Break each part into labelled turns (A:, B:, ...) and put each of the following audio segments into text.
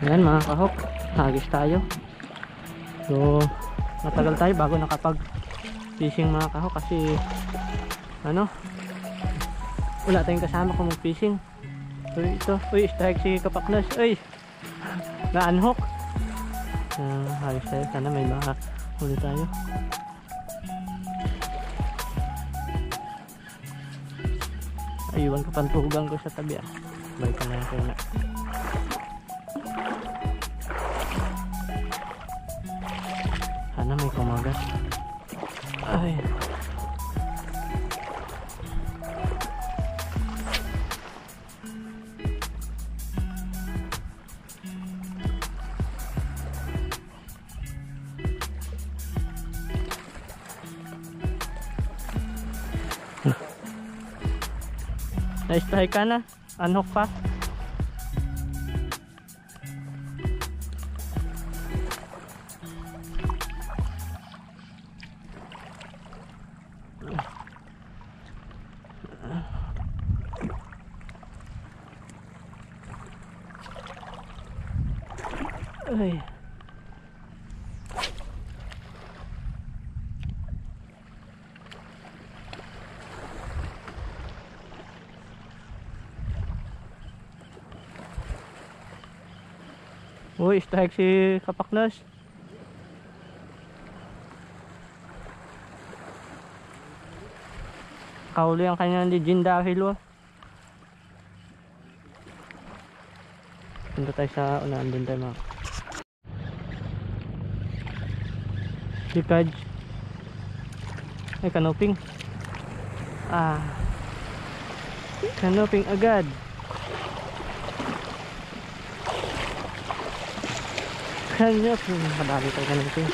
A: Ayan mga kahok, hagis tayo. So matagal tayo bago nakapag fishing mga kahok, kasi ano, wala tayong kasama kung mag fishing. So ito, uy, strike si Kapaknas, uy, na-unhook. Hagis tayo, sana may mahuli tayo. Ayuan ko pantugan ko sa tabi ah. Balik ka na kayo na. Sana may kumagat. Ay. Na-strike ka na? Unhook pa? Ay. Uy, strike si Kapaknas. Kauli ang kanyang legendary lo. Punta tayo sa unahan din tayo mga. Si Kaj. Ay, kanoping. Kanoping agad. Kanoping. Madami tayo kanoping.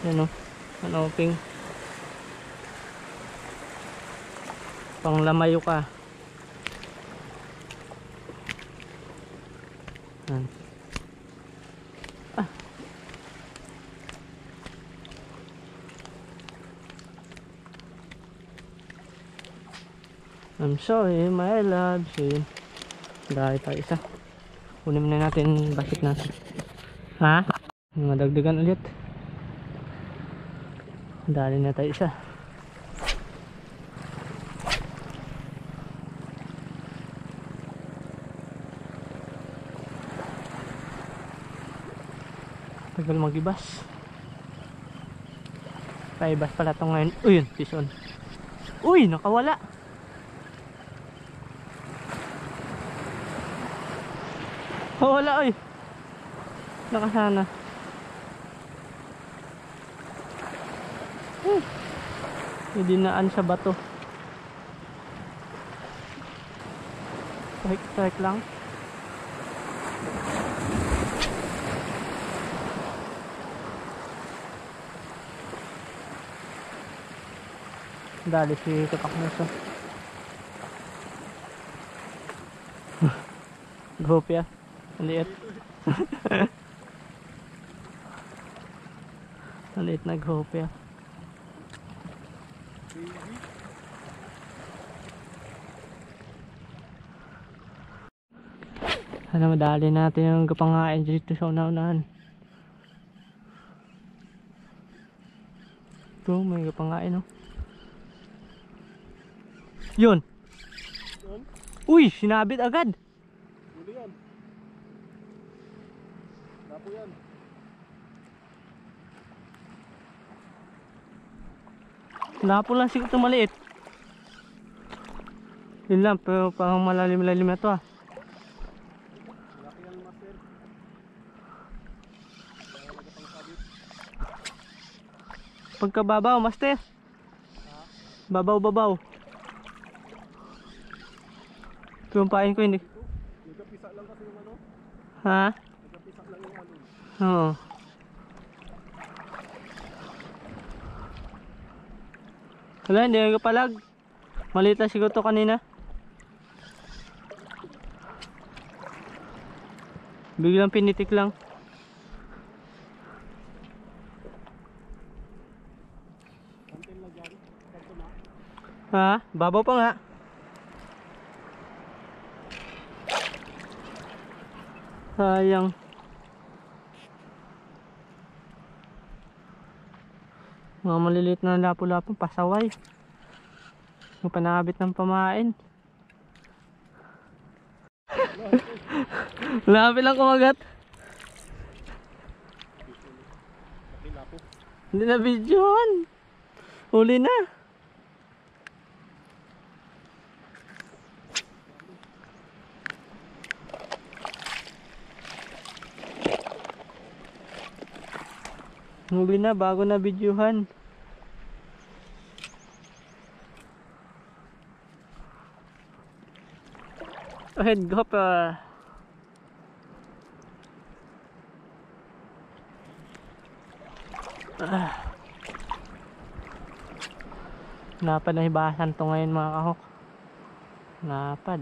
A: Yan o, kanoping. Panglamayo ka. Yan. I'm sorry my love. So yun, dahil pa isa. Kunin muna natin basket natin. Ha? Madagdagan ulit. Dali na tayo isa. Tagal magibas. Paibas pala ito ngayon. Uy, yun, pison. Uy, nakawala. Wala, uy. Nakasana. Dinaan sa bato. Strike lang. Dali si Kapaknas. Gopya. Maliit. Maliit na gopya. Sana madali natin yung kapangain dito sa unahan. Ito, may kapangain, no? Yun! Uy! Sinabit agad!
B: Huli yan. Lapo yan.
A: Lapo lang siguro ito maliit. Yun lang, pero parang malalim-lalim na ito ah.
B: Laki yan, master.
A: Pagkababaw, master. Babaw-babaw. Tumpain ko hindi.
B: Nagapisa lang kasi yung ano.
A: Ha?
B: Nagapisa lang yung ano.
A: Oo. Wala, hindi nagpalag. Maliit lang siguro ito kanina. Biglang pinitik lang.
B: Kantin lang dyan. Kanto na.
A: Ha? Babaw pa nga. Sayang. Mga maliliit na lapo-lapo, pasaway. Yung panabit ng pamain. Lapit lang kumagat.
B: Lapo.
A: Hindi na videohan. Huli na. Huli na bago na videohan. Ahead go pa. Napad na hibasan to ngayon mga kahok. Napad.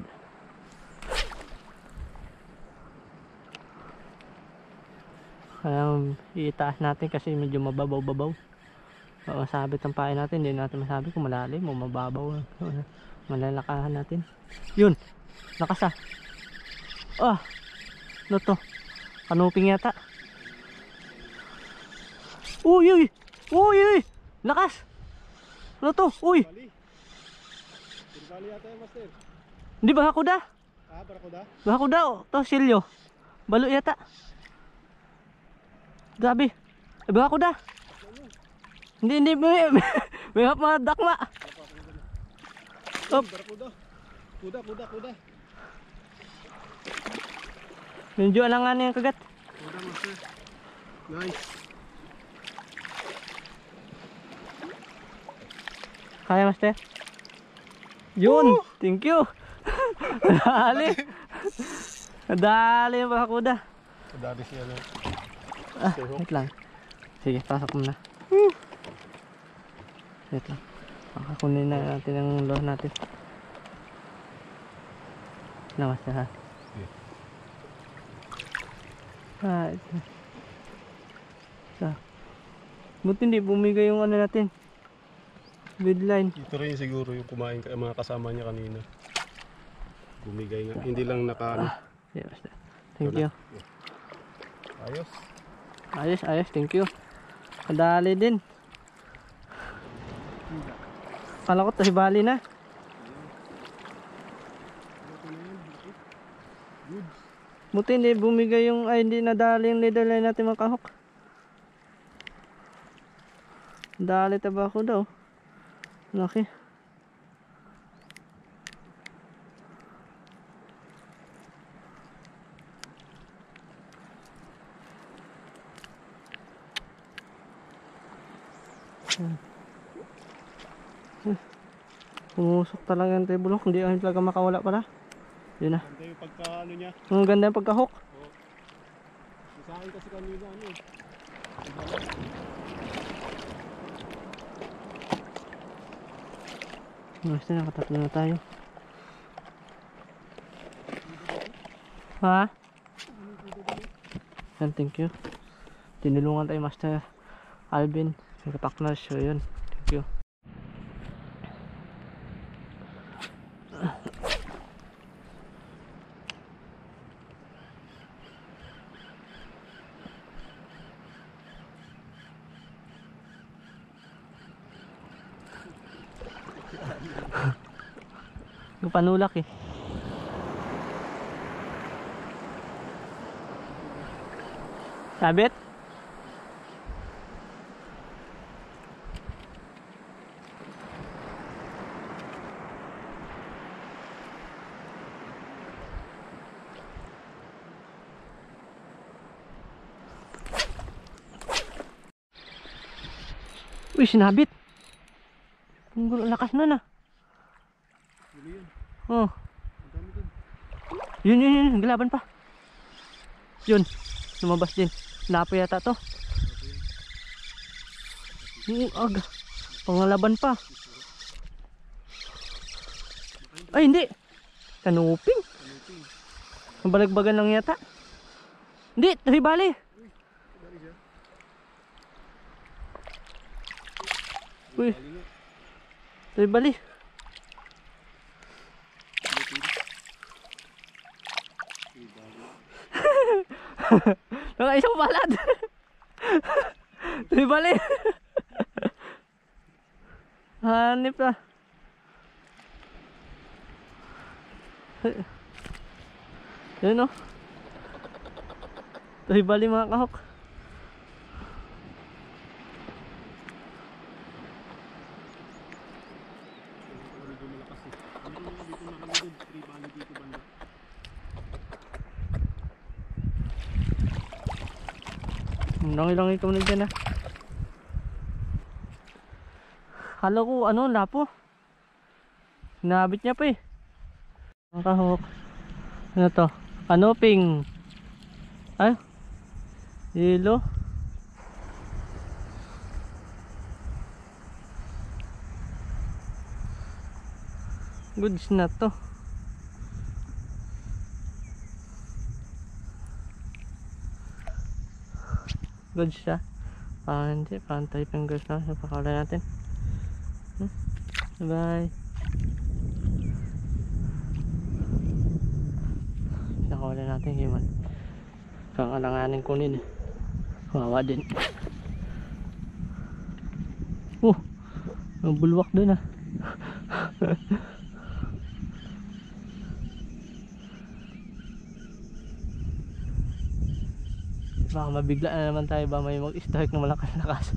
A: Kaya itaas natin kasi medyo mababaw-babaw. Masabit ang pain natin. Hindi natin masabi kung malalim o mababaw. Malalakahan natin. Yun. Lakas ah. Oh. Ano to? Kanuping yata. Uy uy. Uy uy. Lakas. Ano to? Uy.
B: Bali. Bali yata yung master.
A: Hindi ba ako da?
B: Barakuda?
A: Ba ako da? To silyo. Balo yata. Grabe. Ba ako da? Hindi may mga dakma. Op.
B: Barakuda. Kuda.
A: Medyo alangan yung kagat.
B: Kuda master. Nice.
A: Kaya master? Yun! Thank you! Dali! Dali yung bakakuda.
B: Dali siya na.
A: Wait lang. Sige, pasok mo na. Wait lang. Pakakunin na natin ang lure natin. Na master ha? Ito. Buti hindi bumigay yung ano natin. Widline.
B: Ito rin siguro yung kumain mga kasama niya kanina. Bumigay nga. Hindi lang naka ano.
A: Yeah, basta. Thank you.
B: Ayos.
A: Ayos. Thank you. Kadali din. Kala ko to si Bali na. Buti hindi bumigay yung hindi nadali yung leader line natin mga kahok. Dali tabako daw. Laki. Pumusok talaga yung table hook. Hindi ayun talaga makawala pala. Yun na.
B: Ganda yung pagka ano niya.
A: Ang ganda yung pagka-hook.
B: Sa akin kasi kanina ano eh.
A: Basta nakatatlo na tayo. Ha? Yan, thank you. Tinulungan tayo Master Alvin. Nagkapaknas. So yun. Thank you. Panulak eh. Sabit? Uy, sinabit. Ang lakas na na. Oh. Yun, galaban pa. Yun, lumabas din. Lapo yata to. Aga, pangalaban pa. Ay, hindi. Kanuping. Balagbagan lang yata. Hindi, tuloy bali. Uy. Tuloy bali. Naka isang balat. Tuloy bali. Hanip na. Yun o. Tuloy bali mga kahok. Langi-langi ka muna dyan, ah. Kala ko ano, lapo. Nabit niya pa eh. Ang kahok. Ano to? Kanoping. Ay. Yelo. Goods na to. Goods siya. Hindi, pantay fingers lang sa pakala natin. Bye. Nakawala natin himan. Kangalanganin kunin. Kawawa din. Ang bulwak dun ah. Baka mabigla na naman tayo ba may mag-strike na malakas-lakas.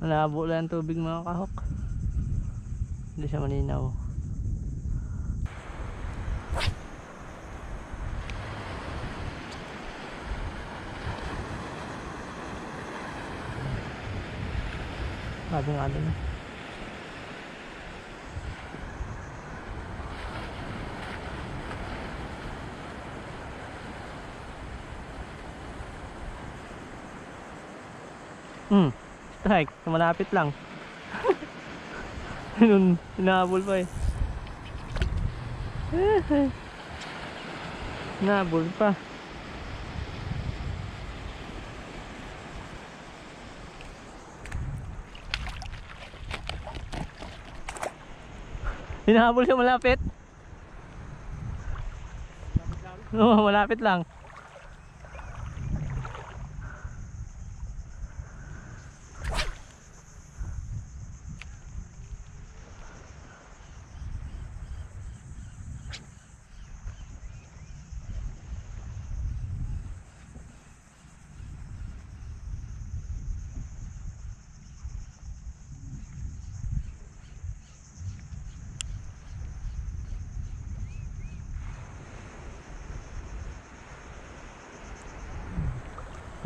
A: Malabo lang ang tubig mga kahok. Hindi siya malinaw. Sabi nga din eh. Strike, malapit lang. Nun, hinahabol pa eh. Hinahabol pa. Hinahabol siya malapit. Oo, malapit lang.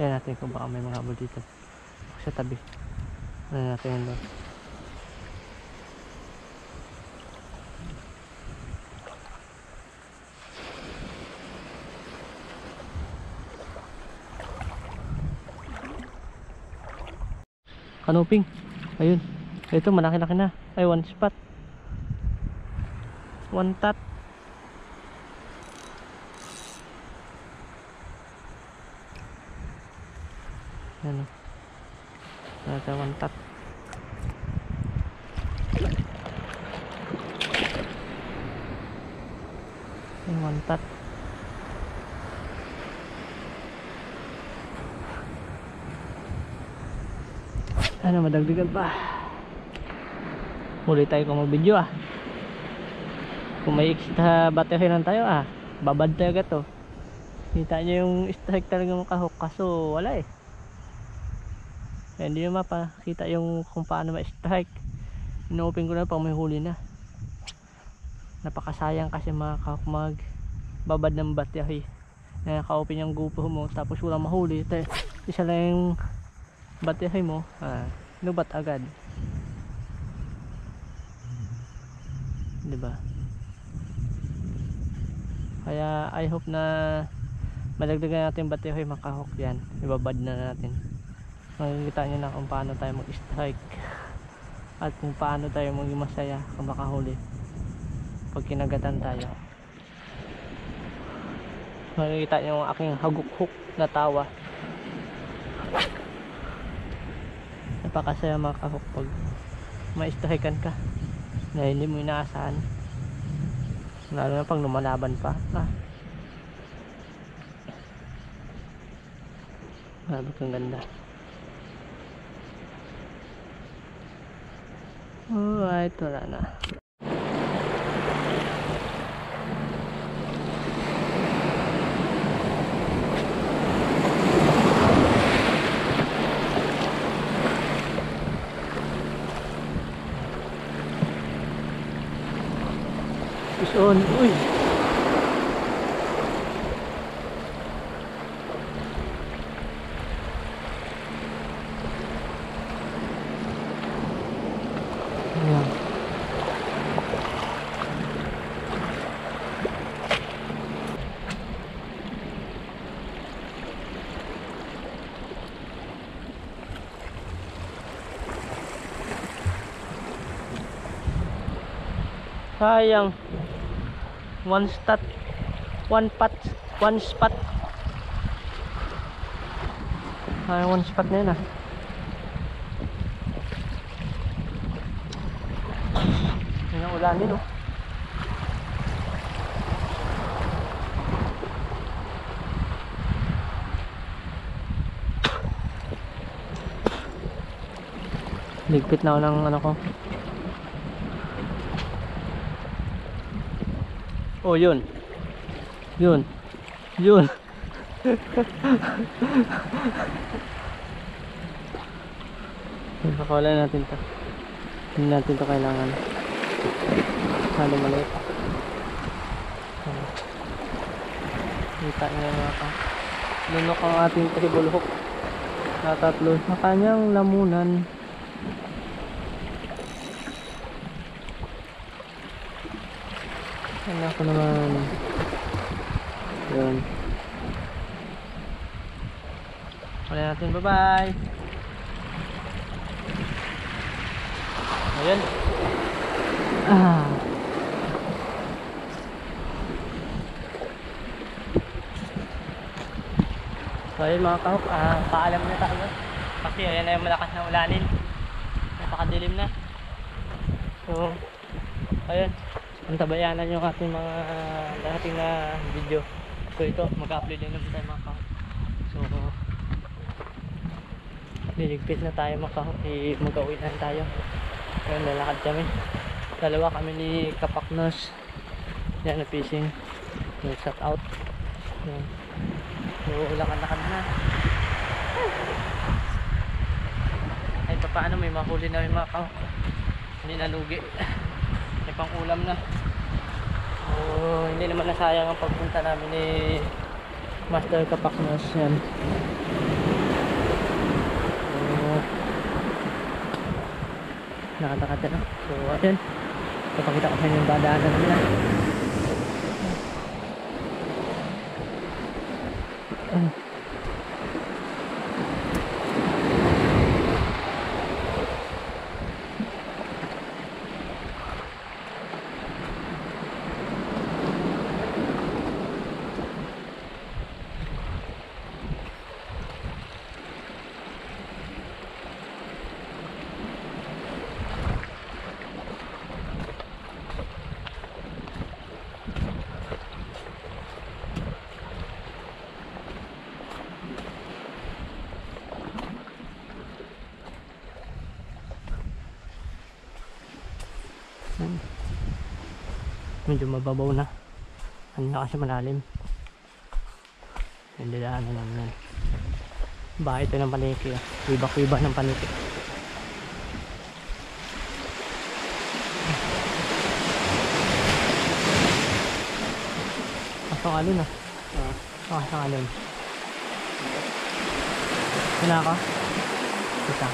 A: Tignan natin kung baka may mga habol dito sa tabi. Ano natin yun doon. Kanoping. Ayun. Ito malaki-laki na. Ay, one spot. One tot. Ano? Ada one tot. One tot. Ano, madagdagan pa. Muli tayo kung mag-video ah. Kung may extra battery lang tayo ah, babad talaga to. Kita nyo yung strike talaga ng kahok, kaso wala eh. Kaya hindi nyo mapakita yung kung paano ma-strike. Ino-open ko na pag may huli na. Napakasayang kasi mga kahok magbabad ng battery. Naka-open yung GoPro mo tapos walang mahuli. Isa lang yung battery mo, nubat agad. Diba? Kaya I hope na madagdagan natin battery mga kahok yan. Ibabad na natin. Makikita nyo na kung paano tayo mag-strike. at kung paano tayo maging masaya kung makahuli pag kinagatan tayo. Makikita nyo yung aking haguk-huk na tawa. Napakasaya mga kahok pag maistahikan ka na hindi mo inaasahan, lalo na pag lumalaban pa. Grabe kang ganda. Alright, wala na. Fish on. Uy! Ayan. Sayang. One spot ay one spot na yun yun ang ulanin ligpit na ako ng ano ko. Oh, yun. Pakawalan natin to. Hindi natin to kailangan. Salo maliit. Kita nyo mga ka. Lunok ang ating tribal hook. Natatlo sa kanyang lamunan. Ano ako naman. Yun. Wala natin, bye bye. Ayan. So ayun mga kahok, paalam na tayo. Kasi ayan na yung malakas na ulanin. Napakadilim na. So ayun, antabayanan yung ating mga dating na video. So ito, mag-upload din naman tayo mga kahok. So niligpit na tayo mga kahok, mag-uwi na tayo. Ayun, lalakad kami. Dalawa kami ni Kapaknos. Yan na fishing. Yung shut out. Yan. So lakad-lakad na. Ay paano may mahuli na yung mga kahok. Hindi nalugi. May pang ulam na. So hindi naman nasayang ang pagpunta namin ni Master Kapaknos. Yan. Nakata-kata na. So ayun, papakita ko sa inyo yung dadaanan nila. Medyo mababaw na. Ano na kasi malalim. Hindi na ano naman yan. Bahay ito ng paniki. Kuiba-kuiba ng paniki. Asang alin ah. Asang alin. Hina ka? Kita.